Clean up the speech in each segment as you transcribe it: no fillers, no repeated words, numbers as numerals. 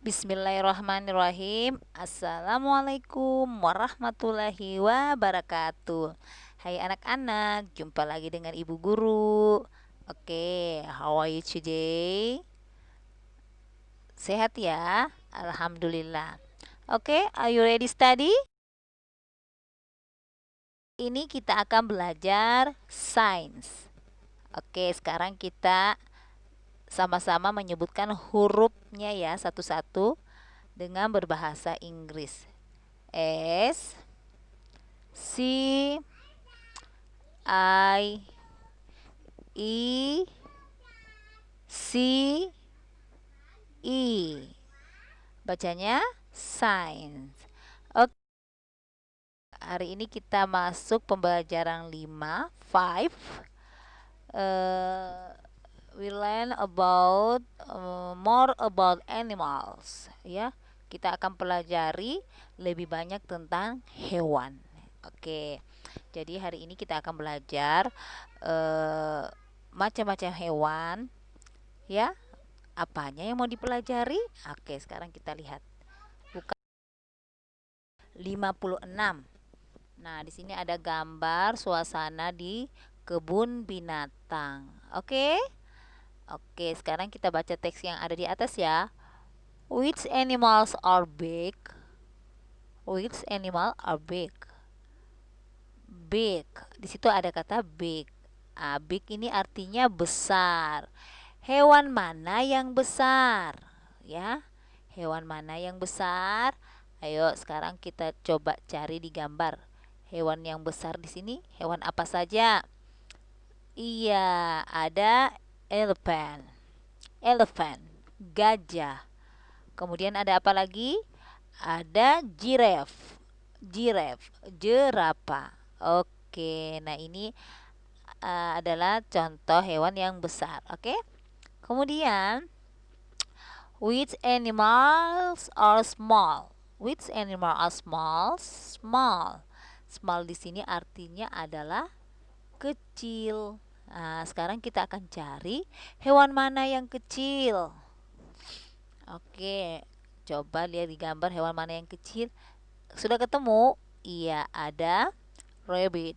Bismillahirrahmanirrahim. Assalamualaikum warahmatullahi wabarakatuh. Hai anak-anak, jumpa lagi dengan Ibu Guru. Oke, how are you today? Sehat ya? Alhamdulillah. Oke, are you ready study? Ini kita akan belajar sains. Oke, sekarang kita sama-sama menyebutkan hurufnya ya satu-satu dengan berbahasa Inggris. S C I E C E. Bacanya science. Oke, hari ini kita masuk pembelajaran 5, 5. We learn about more about animals ya. Kita akan pelajari lebih banyak tentang hewan. Oke. Jadi hari ini kita akan belajar macam-macam hewan ya. Apanya yang mau dipelajari? Oke, sekarang kita lihat. Buka 56. Nah, di sini ada gambar suasana di kebun binatang. Oke? Oke, sekarang kita baca teks yang ada di atas ya. Which animals are big? Which animal are big? Big. Di situ ada kata big. Big ini artinya besar. Hewan mana yang besar? Ya. Hewan mana yang besar? Ayo sekarang kita coba cari di gambar. Hewan yang besar di sini, hewan apa saja? Iya, ada elephant. Elephant, gajah. Kemudian ada apa lagi? Ada giraffe. Giraffe, jerapah. Oke, nah ini adalah contoh hewan yang besar. Oke. Kemudian, which animals are small? Which animal are small? Small. Small di sini artinya adalah kecil. Nah, sekarang kita akan cari hewan mana yang kecil. Oke, coba lihat di gambar hewan mana yang kecil. Sudah ketemu? Iya, ada rabbit.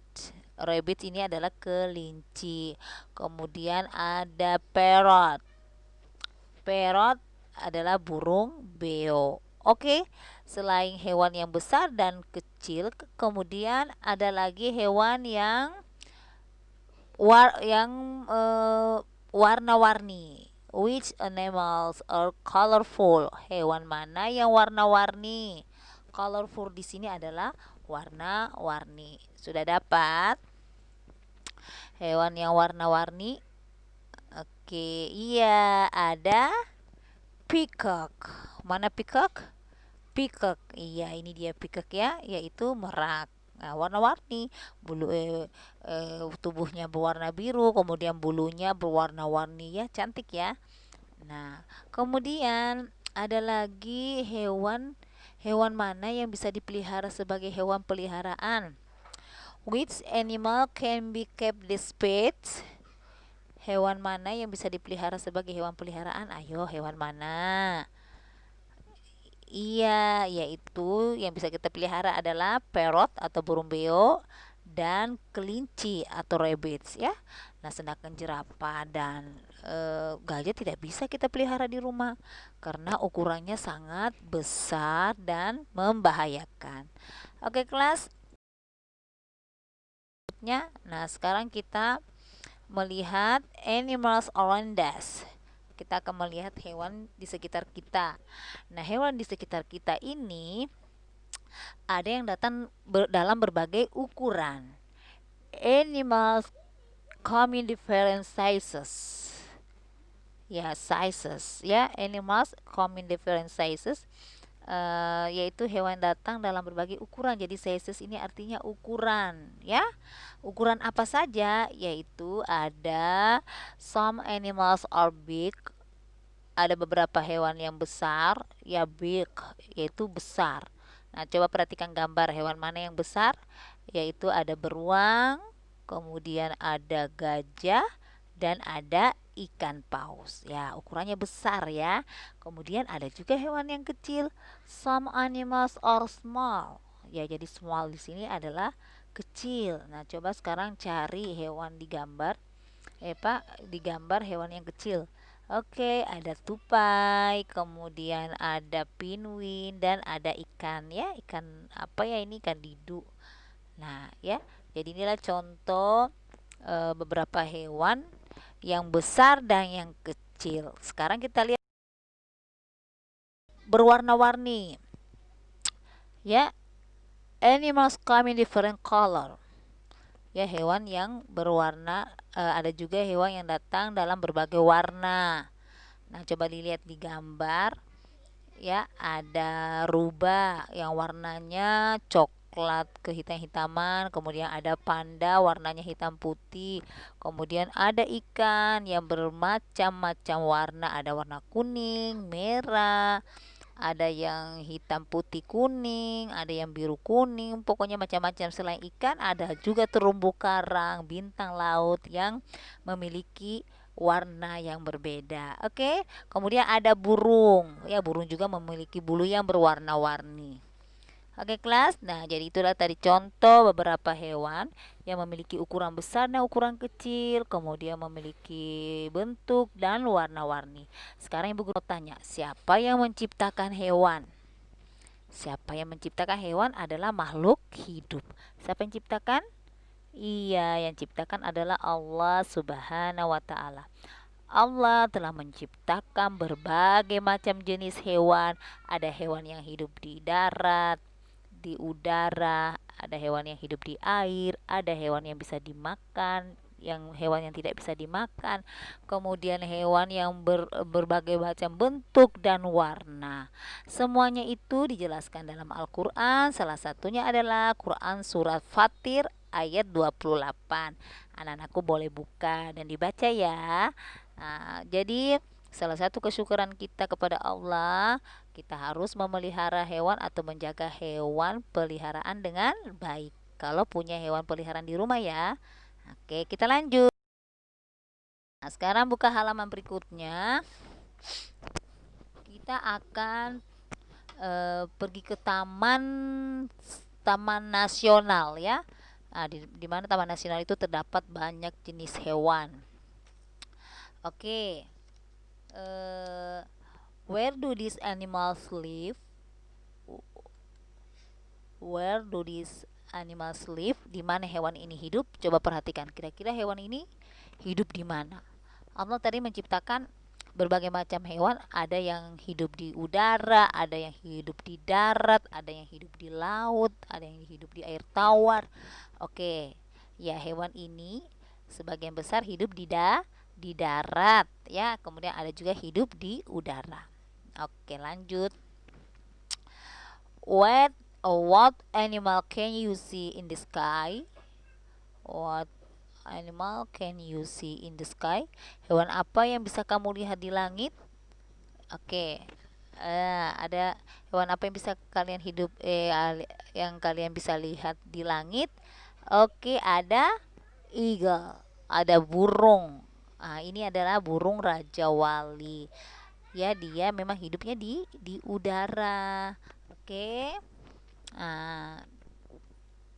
Rabbit ini adalah kelinci. Kemudian ada parrot. Parrot adalah burung beo. Oke, selain hewan yang besar dan kecil, kemudian ada lagi hewan yang warna-warni. Which animals are colorful? Hewan mana yang warna-warni? Colorful di sini adalah warna-warni. Sudah dapat hewan yang warna-warni? Oke, iya ada peacock. Mana peacock? Peacock. Iya, ini dia peacock ya, yaitu merak. Nah, warna-warni, tubuhnya berwarna biru, kemudian bulunya berwarna-warni ya, cantik ya. Nah, kemudian ada lagi hewan mana yang bisa dipelihara sebagai hewan peliharaan? Which animal can be kept as pets? Hewan mana yang bisa dipelihara sebagai hewan peliharaan? Ayo, hewan mana? Iya, yaitu yang bisa kita pelihara adalah parrot atau burung beo dan kelinci atau rabbits ya. Nah, sedangkan jerapah dan gajah tidak bisa kita pelihara di rumah karena ukurannya sangat besar dan membahayakan. Oke, kelas. Nah, sekarang kita melihat animals around us. Kita akan melihat hewan di sekitar kita. Nah, hewan di sekitar kita ini ada yang datang dalam berbagai ukuran. Animals come in different sizes. Ya, sizes ya. Animals come in different sizes. Yaitu hewan datang dalam berbagai ukuran. Jadi sizes ini artinya ukuran ya. Ukuran apa saja? Yaitu ada some animals are big. Ada beberapa hewan yang besar, ya big, yaitu besar. Nah, coba perhatikan gambar hewan mana yang besar, yaitu ada beruang, kemudian ada gajah dan ada ikan paus. Ya, ukurannya besar ya. Kemudian ada juga hewan yang kecil. Some animals are small. Ya, jadi small di sini adalah kecil. Nah, coba sekarang cari hewan digambar hewan yang kecil. Oke, ada tupai, kemudian ada pinguin dan ada ikan ya, ikan apa ya ini, ikan didu. Nah, ya. Jadi inilah contoh beberapa hewan yang besar dan yang kecil. Sekarang kita lihat berwarna-warni. Ya, animals come in different color. Ya, hewan yang berwarna, ada juga hewan yang datang dalam berbagai warna. Nah, coba dilihat di gambar. Ya, ada rubah yang warnanya coklat kehitam-hitaman, kemudian ada panda warnanya hitam putih, kemudian ada ikan yang bermacam-macam warna, ada warna kuning, merah, ada yang hitam putih kuning, ada yang biru kuning, pokoknya macam-macam. Selain ikan ada juga terumbu karang, bintang laut yang memiliki warna yang berbeda. Oke, kemudian ada burung. Ya, burung juga memiliki bulu yang berwarna-warni. Oke kelas, nah jadi itulah tadi contoh beberapa hewan yang memiliki ukuran besar dan ukuran kecil, kemudian memiliki bentuk dan warna-warni. Sekarang Ibu Guru tanya, siapa yang menciptakan hewan? Siapa yang menciptakan hewan adalah makhluk hidup. Siapa yang ciptakan? Iya, yang ciptakan adalah Allah Subhanahu wa Ta'ala. Allah telah menciptakan berbagai macam jenis hewan. Ada hewan yang hidup di darat, di udara, ada hewan yang hidup di air, ada hewan yang bisa dimakan, hewan yang tidak bisa dimakan, kemudian hewan yang berbagai macam bentuk dan warna. Semuanya itu dijelaskan dalam Al-Quran. Salah satunya adalah Quran surat Fatir ayat 28. Anak-anakku boleh buka dan dibaca ya. Nah, jadi salah satu kesyukuran kita kepada Allah, kita harus memelihara hewan atau menjaga hewan peliharaan dengan baik. Kalau punya hewan peliharaan di rumah ya. Oke, kita lanjut. Nah, sekarang buka halaman berikutnya. Kita akan pergi ke taman nasional ya. Nah, di mana taman nasional itu terdapat banyak jenis hewan. Oke. Where do these animals live? Where do these animals live? Di mana hewan ini hidup? Coba perhatikan, kira-kira hewan ini hidup di mana? Allah tadi menciptakan berbagai macam hewan, ada yang hidup di udara, ada yang hidup di darat, ada yang hidup di laut, ada yang hidup di air tawar. Oke, ya hewan ini sebagian besar hidup di darat ya, kemudian ada juga hidup di udara. Oke, lanjut. What animal can you see in the sky? What animal can you see in the sky? Hewan apa yang bisa kamu lihat di langit? Oke. Ada hewan apa yang bisa kalian yang kalian bisa lihat di langit? Oke, ada eagle, ada burung. Nah, ini adalah burung Raja Wali. Ya, dia memang hidupnya di udara. Oke. Nah,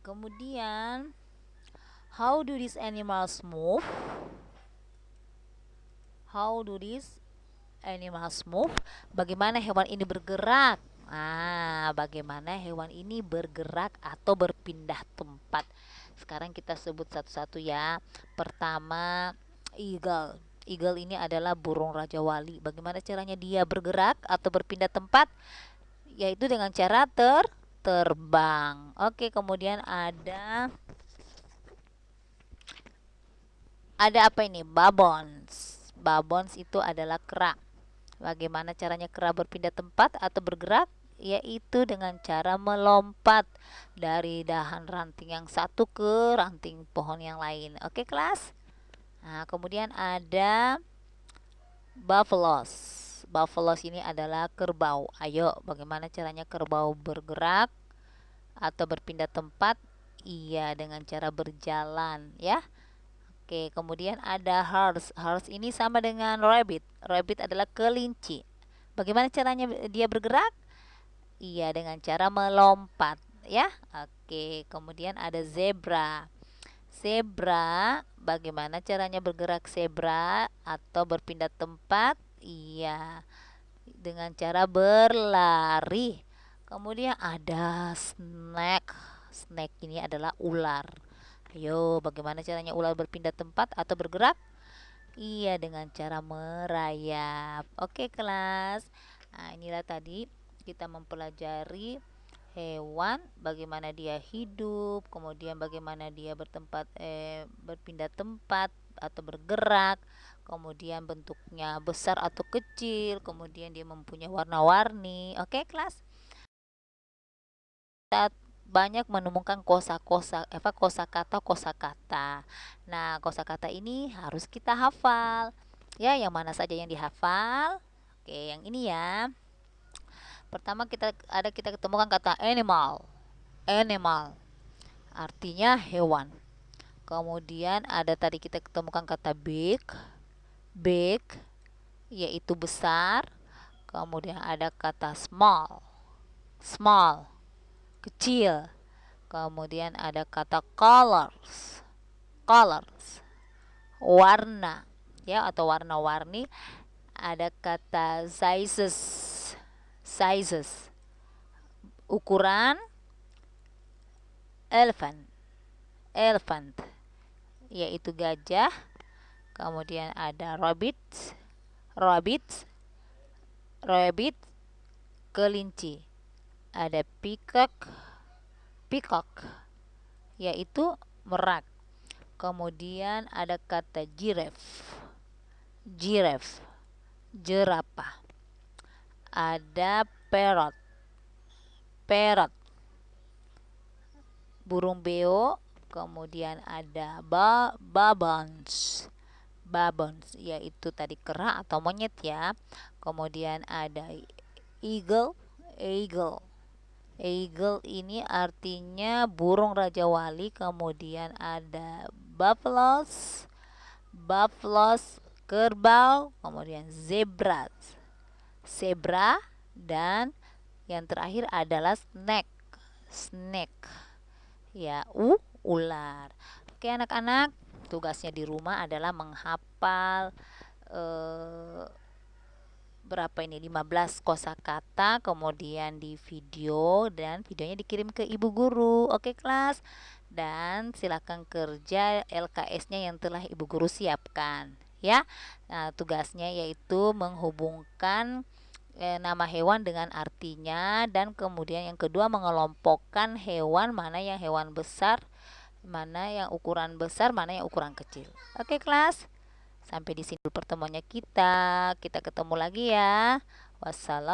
kemudian how do these animals move? How do these animals move? Bagaimana hewan ini bergerak? Bagaimana hewan ini bergerak atau berpindah tempat? Sekarang kita sebut satu-satu ya. Pertama, eagle. Eagle ini adalah burung Raja Wali. Bagaimana caranya dia bergerak atau berpindah tempat? Yaitu dengan cara terbang. Oke, kemudian ada apa ini? Baboons. Baboons itu adalah kera. Bagaimana caranya kera berpindah tempat atau bergerak? Yaitu dengan cara melompat dari dahan ranting yang satu ke ranting pohon yang lain. Oke, kelas? Nah, kemudian ada buffaloes. Buffaloes ini adalah kerbau. Ayo, bagaimana caranya kerbau bergerak atau berpindah tempat? Iya, dengan cara berjalan ya. Oke, kemudian ada horse. Horse ini sama dengan rabbit. Rabbit adalah kelinci. Bagaimana caranya dia bergerak? Iya, dengan cara melompat, ya. Oke, kemudian ada zebra. Zebra, bagaimana caranya bergerak zebra atau berpindah tempat? Iya, dengan cara berlari. Kemudian ada snake. Snake ini adalah ular. Ayo, bagaimana caranya ular berpindah tempat atau bergerak? Iya, dengan cara merayap. Oke, kelas. Nah, inilah tadi kita mempelajari hewan, bagaimana dia hidup, kemudian bagaimana dia berpindah tempat atau bergerak, kemudian bentuknya besar atau kecil, kemudian dia mempunyai warna-warni. Oke, kelas. Kita banyak menemukan kosakata. Nah, kosakata ini harus kita hafal. Ya, yang mana saja yang dihafal? Oke, yang ini ya. Pertama kita ketemukan kata animal. Animal artinya hewan. Kemudian ada tadi kita ketemukan kata big. Big yaitu besar. Kemudian ada kata small. Small kecil. Kemudian ada kata colors. Colors warna, ya, atau warna-warni. Ada kata sizes. Sizes ukuran. Elephant. Elephant yaitu gajah. Kemudian ada rabbit. Rabbit. Rabbit kelinci. Ada peacock. Peacock yaitu merak. Kemudian ada kata giraffe. Giraffe jerapah. Ada parrot. Parrot burung beo. Kemudian ada baboons. Baboons yaitu tadi kera atau monyet, ya. Kemudian ada eagle. Eagle. Eagle ini artinya burung raja wali. Kemudian ada buffaloes. Buffaloes kerbau. Kemudian zebra. Zebra dan yang terakhir adalah snake. Snake ya, ular. Oke anak-anak, tugasnya di rumah adalah menghafal berapa ini, 15 kosakata, kemudian di video, dan videonya dikirim ke ibu guru. Oke kelas, dan silakan kerja LKS-nya yang telah ibu guru siapkan, ya. Nah, tugasnya yaitu menghubungkan nama hewan dengan artinya, dan kemudian yang kedua mengelompokkan hewan, mana yang hewan besar, mana yang ukuran besar, mana yang ukuran kecil. Oke kelas, sampai di sini pertemuannya kita ketemu lagi ya. Wassalam.